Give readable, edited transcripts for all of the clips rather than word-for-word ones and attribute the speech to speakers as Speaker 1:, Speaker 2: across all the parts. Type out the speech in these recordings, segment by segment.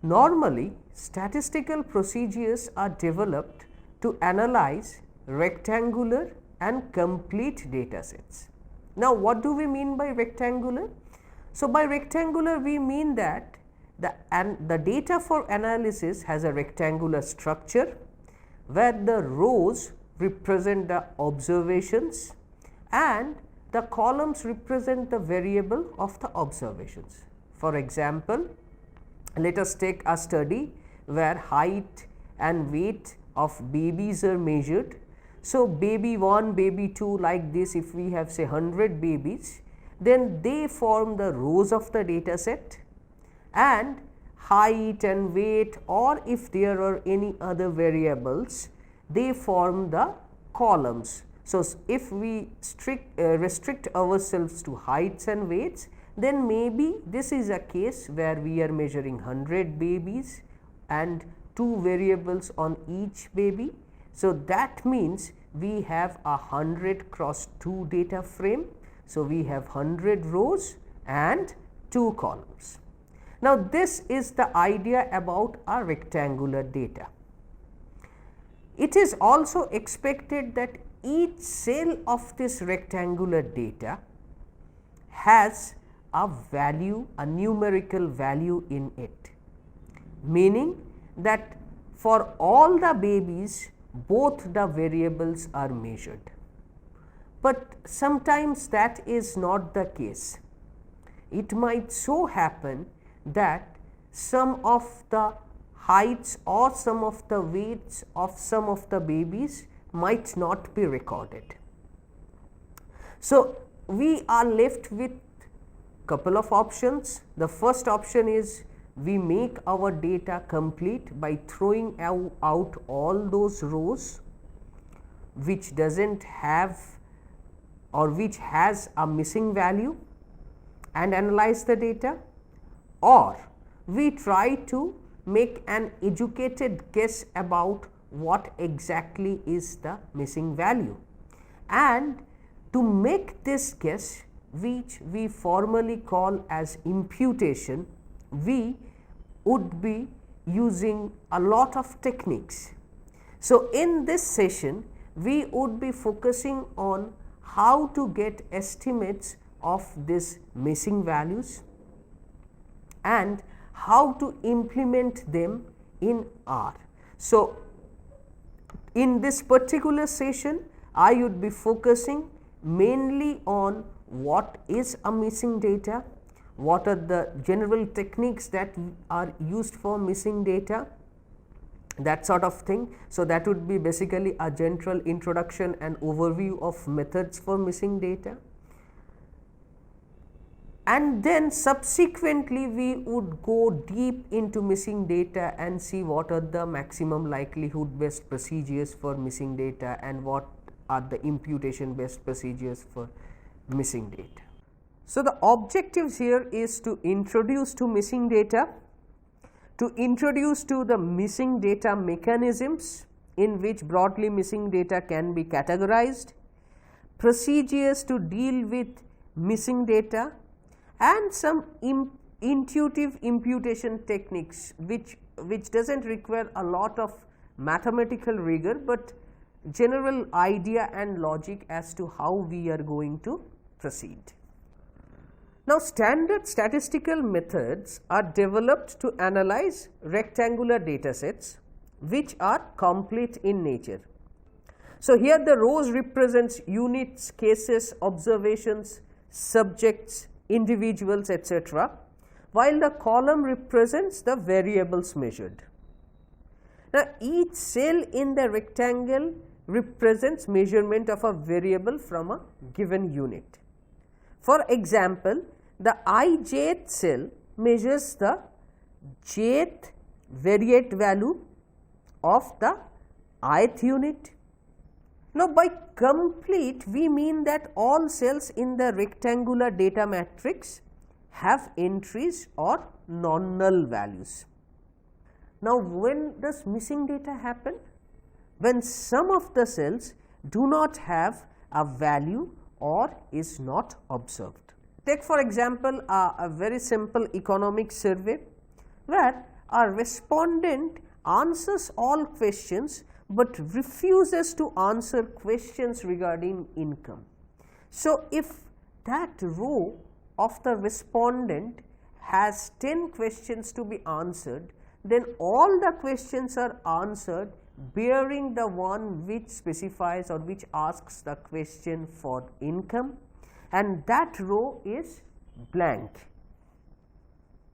Speaker 1: Normally, statistical procedures are developed to analyze rectangular and complete data sets. Now, what do we mean by rectangular? So, by rectangular we mean that the data for analysis has a rectangular structure, where the rows represent the observations and the columns represent the variable of the observations. For example, let us take a study where height and weight of babies are measured. So, baby 1, baby 2, like this, if we have say 100 babies, then they form the rows of the data set, and height and weight, or if there are any other variables, they form the columns. So, if we restrict ourselves to heights and weights, then maybe this is a case where we are measuring 100 babies and 2 variables on each baby. So, that means we have a 100 cross 2 data frame. So, we have 100 rows and 2 columns. Now, this is the idea about our rectangular data. It is also expected that each cell of this rectangular data has a value, a numerical value in it, meaning that for all the babies both the variables are measured. But sometimes that is not the case. It might so happen that some of the heights or some of the weights of some of the babies might not be recorded. So, we are left with couple of options. The first option is we make our data complete by throwing out all those rows which does not have or which has a missing value and analyze the data, or we try to make an educated guess about what exactly is the missing value, and to make this guess, which we formally call as imputation, we would be using a lot of techniques. So, in this session we would be focusing on how to get estimates of these missing values and how to implement them in R. So, in this particular session I would be focusing mainly on what is a missing data, what are the general techniques that are used for missing data, that sort of thing. So, that would be basically a general introduction and overview of methods for missing data, and then subsequently we would go deep into missing data and see what are the maximum likelihood based procedures for missing data and what are the imputation based procedures for missing data. So, the objectives here is to introduce to missing data, to introduce to the missing data mechanisms in which broadly missing data can be categorized, procedures to deal with missing data, and some intuitive imputation techniques which does not require a lot of mathematical rigor, but general idea and logic as to how we are going to proceed. Now, standard statistical methods are developed to analyze rectangular data sets which are complete in nature. So, here the rows represents units, cases, observations, subjects, individuals, etc., while the column represents the variables measured. Now, each cell in the rectangle represents measurement of a variable from a given unit. For example, the ijth cell measures the jth variate value of the ith unit. Now, by complete we mean that all cells in the rectangular data matrix have entries or non-null values. Now, when does missing data happen? When some of the cells do not have a value or is not observed. Take for example, a very simple economic survey where a respondent answers all questions but refuses to answer questions regarding income. So, if that row of the respondent has 10 questions to be answered, then all the questions are answered bearing the one which specifies or which asks the question for income, and that row is blank.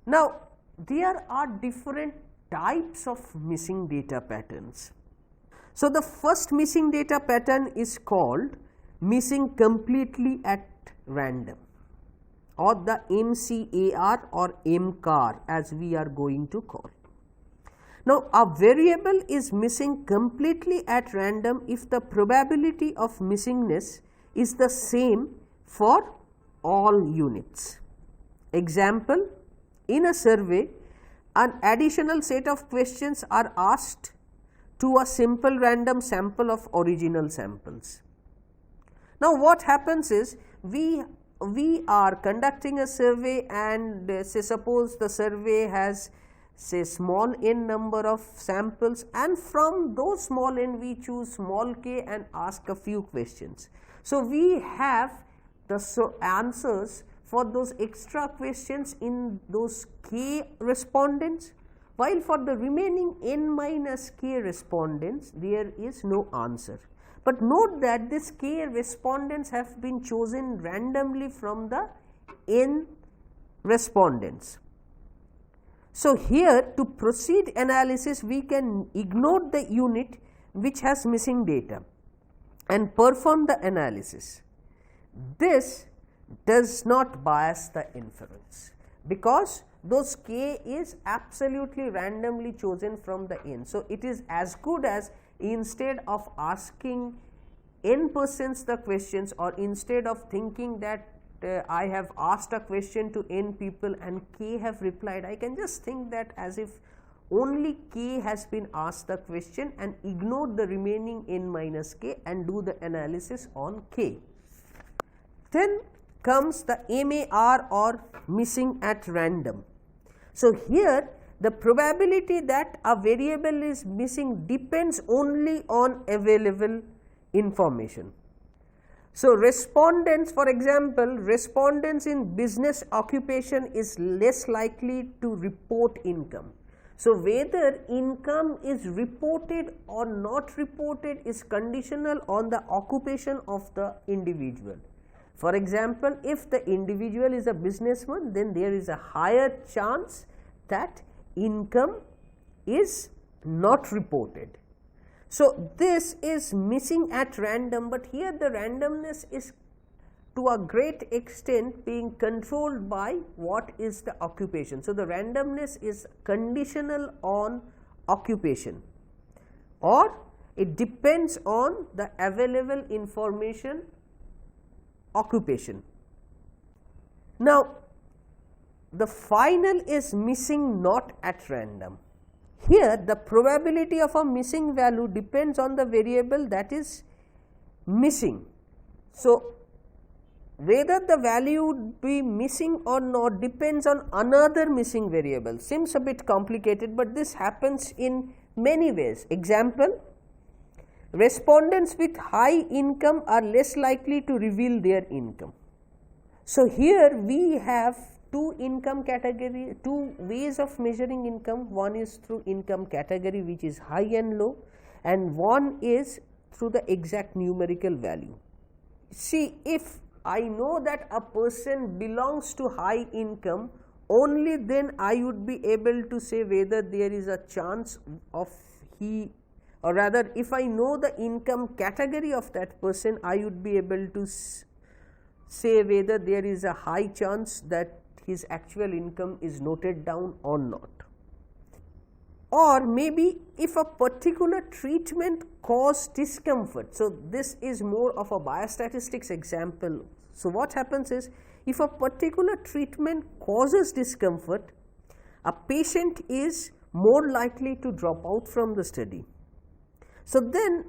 Speaker 1: Now, there are different types of missing data patterns. So, the first missing data pattern is called missing completely at random, or the MCAR or MCAR as we are going to call. Now, a variable is missing completely at random if the probability of missingness is the same for all units. Example, in a survey, an additional set of questions are asked to a simple random sample of original samples. Now, what happens is we are conducting a survey, and say suppose the survey has say small n number of samples, and from those small n we choose small k and ask a few questions. So, we have the answers for those extra questions in those k respondents, while for the remaining n minus k respondents there is no answer. But note that this k respondents have been chosen randomly from the n respondents. So, here to proceed analysis we can ignore the unit which has missing data and perform the analysis. This does not bias the inference, because those k is absolutely randomly chosen from the n. So, it is as good as instead of asking n persons the questions, or instead of thinking that I have asked a question to n people and k have replied, I can just think that as if only k has been asked the question and ignore the remaining n minus k and do the analysis on k. Then comes the MAR or missing at random. So, here the probability that a variable is missing depends only on available information. So, respondents, for example, respondents in business occupation is less likely to report income. So, whether income is reported or not reported is conditional on the occupation of the individual. For example, if the individual is a businessman, then there is a higher chance that income is not reported. So, this is missing at random, but here the randomness is to a great extent being controlled by what is the occupation. So, the randomness is conditional on occupation, or it depends on the available information occupation. Now, the final is missing not at random. Here the probability of a missing value depends on the variable that is missing. So, whether the value would be missing or not depends on another missing variable. Seems a bit complicated, but this happens in many ways. Example, respondents with high income are less likely to reveal their income. So, here we have two ways of measuring income. One is through income category, which is high and low, and one is through the exact numerical value. See, if I know that a person belongs to high income, only then I would be able to say whether there is a chance of or rather if I know the income category of that person, I would be able to say whether there is a high chance that his actual income is noted down or not. Or maybe if a particular treatment caused discomfort. So, this is more of a biostatistics example. So, what happens is, if a particular treatment causes discomfort, a patient is more likely to drop out from the study. So, then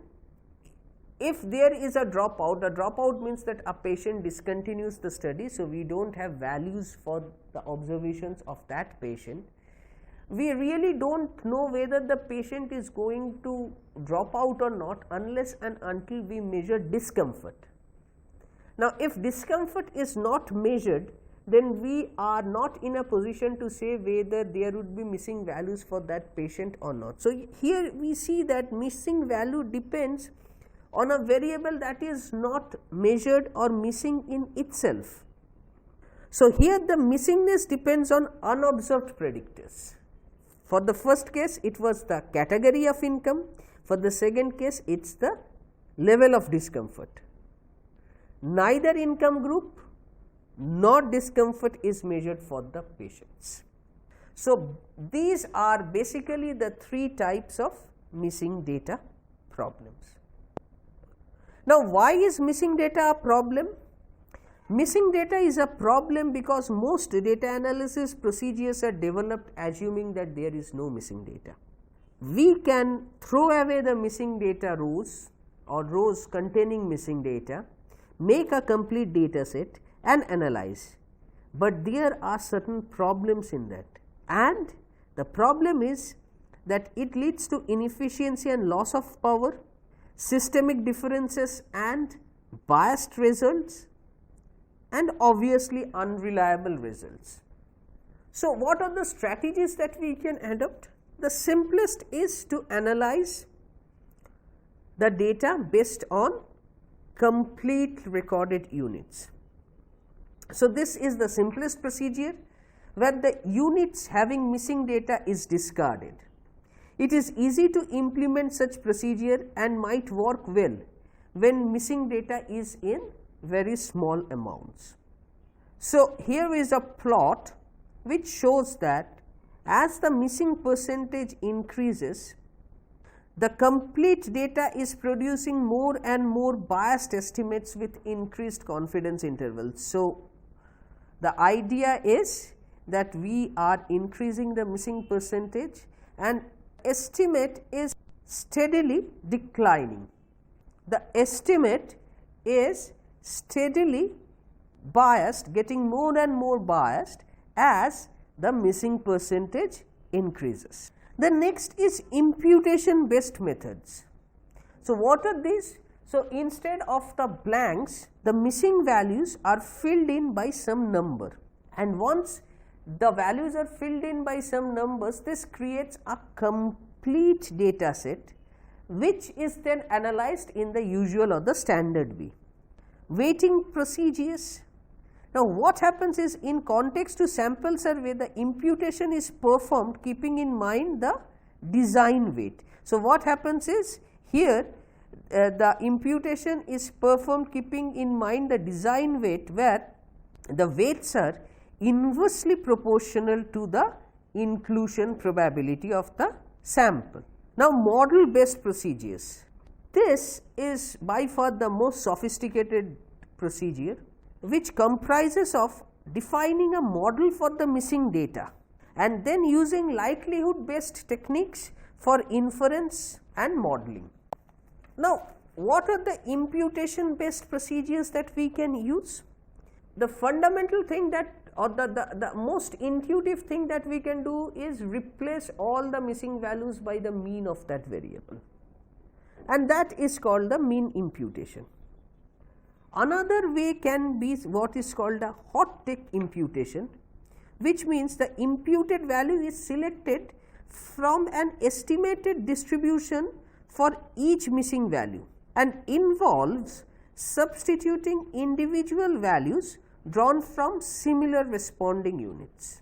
Speaker 1: if there is a dropout means that a patient discontinues the study. So, we do not have values for the observations of that patient. we really don't know whether the patient is going to drop out or not unless and until we measure discomfort. Now, if discomfort is not measured, then we are not in a position to say whether there would be missing values for that patient or not. So, here we see that missing value depends on a variable that is not measured or missing in itself. So, here the missingness depends on unobserved predictors. For the first case, it was the category of income. For the second case, it is the level of discomfort. Neither income group nor discomfort is measured for the patients. So, these are basically the three types of missing data problems. Now, why is missing data a problem? Missing data is a problem because most data analysis procedures are developed assuming that there is no missing data. We can throw away the missing data rows or rows containing missing data, make a complete data set and analyze, but there are certain problems in that, and the problem is that it leads to inefficiency and loss of power, systemic differences and biased results, and obviously unreliable results. So, what are the strategies that we can adopt? The simplest is to analyze the data based on complete recorded units. So, this is the simplest procedure where the units having missing data is discarded. It is easy to implement such procedure and might work well when missing data is in very small amounts. So, here is a plot which shows that as the missing percentage increases, the complete data is producing more and more biased estimates with increased confidence intervals. So, the idea is that we are increasing the missing percentage and estimate is steadily declining. The estimate is steadily biased, getting more and more biased as the missing percentage increases. The next is imputation based methods. So, what are these? So, instead of the blanks, the missing values are filled in by some number, and once the values are filled in by some numbers, this creates a complete data set which is then analyzed in the usual or the standard way. Weighting procedures. Now, what happens is in context to sample survey, the imputation is performed keeping in mind the design weight. So, what happens is here the imputation is performed keeping in mind the design weight, where the weights are inversely proportional to the inclusion probability of the sample. Now, model based procedures. This is by far the most sophisticated procedure, which comprises of defining a model for the missing data and then using likelihood based techniques for inference and modeling. Now, what are the imputation based procedures that we can use? The fundamental thing that, or the most intuitive thing that we can do is replace all the missing values by the mean of that variable, and that is called the mean imputation. Another way can be what is called a hot take imputation, which means the imputed value is selected from an estimated distribution for each missing value and involves substituting individual values drawn from similar responding units.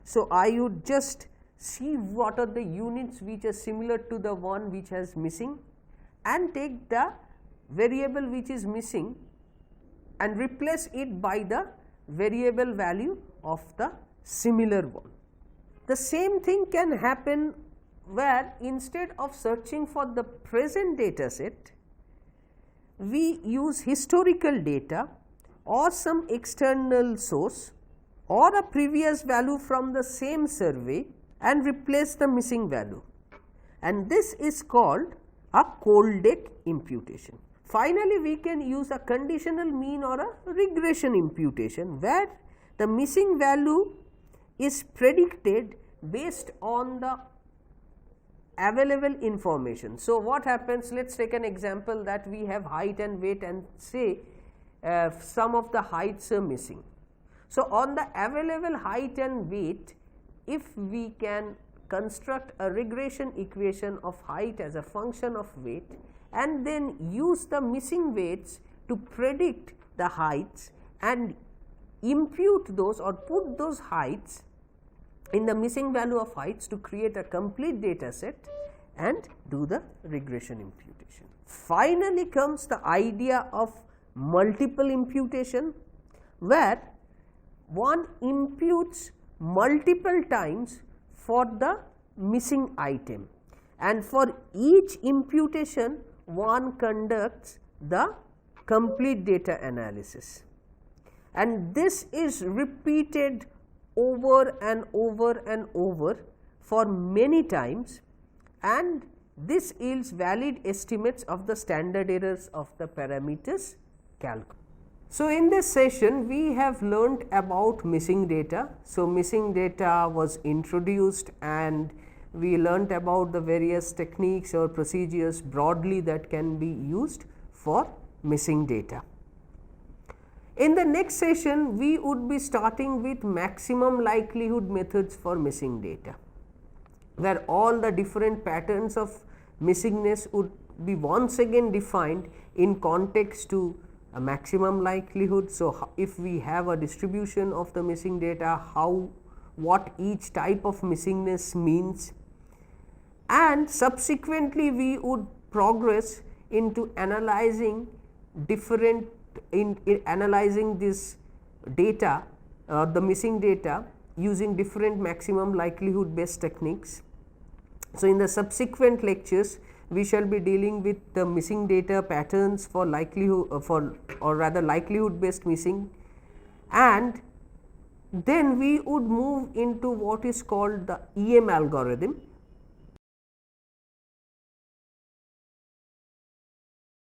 Speaker 1: So, I would just see what are the units which are similar to the one which has missing and take the variable which is missing and replace it by the variable value of the similar one. The same thing can happen where instead of searching for the present data set, we use historical data or some external source or a previous value from the same survey and replace the missing value, and this is called a cold take imputation. Finally, we can use a conditional mean or a regression imputation, where the missing value is predicted based on the available information. So, what happens, let us take an example that we have height and weight and say some of the heights are missing. So, on the available height and weight, if we can construct a regression equation of height as a function of weight and then use the missing weights to predict the heights and impute those or put those heights in the missing value of heights to create a complete data set and do the regression imputation. Finally comes the idea of multiple imputation, where one imputes multiple times for the missing item, and for each imputation one conducts the complete data analysis, and this is repeated over and over and over for many times, and this yields valid estimates of the standard errors of the parameters calculated. So, in this session we have learnt about missing data. So, missing data was introduced and we learnt about the various techniques or procedures broadly that can be used for missing data. In the next session we would be starting with maximum likelihood methods for missing data, where all the different patterns of missingness would be once again defined in context to a maximum likelihood. So, if we have a distribution of the missing data, what each type of missingness means, and subsequently we would progress into analyzing different in analyzing this data, the missing data using different maximum likelihood based techniques. So, in the subsequent lectures we shall be dealing with the missing data patterns for likelihood based missing, and then we would move into what is called the EM algorithm,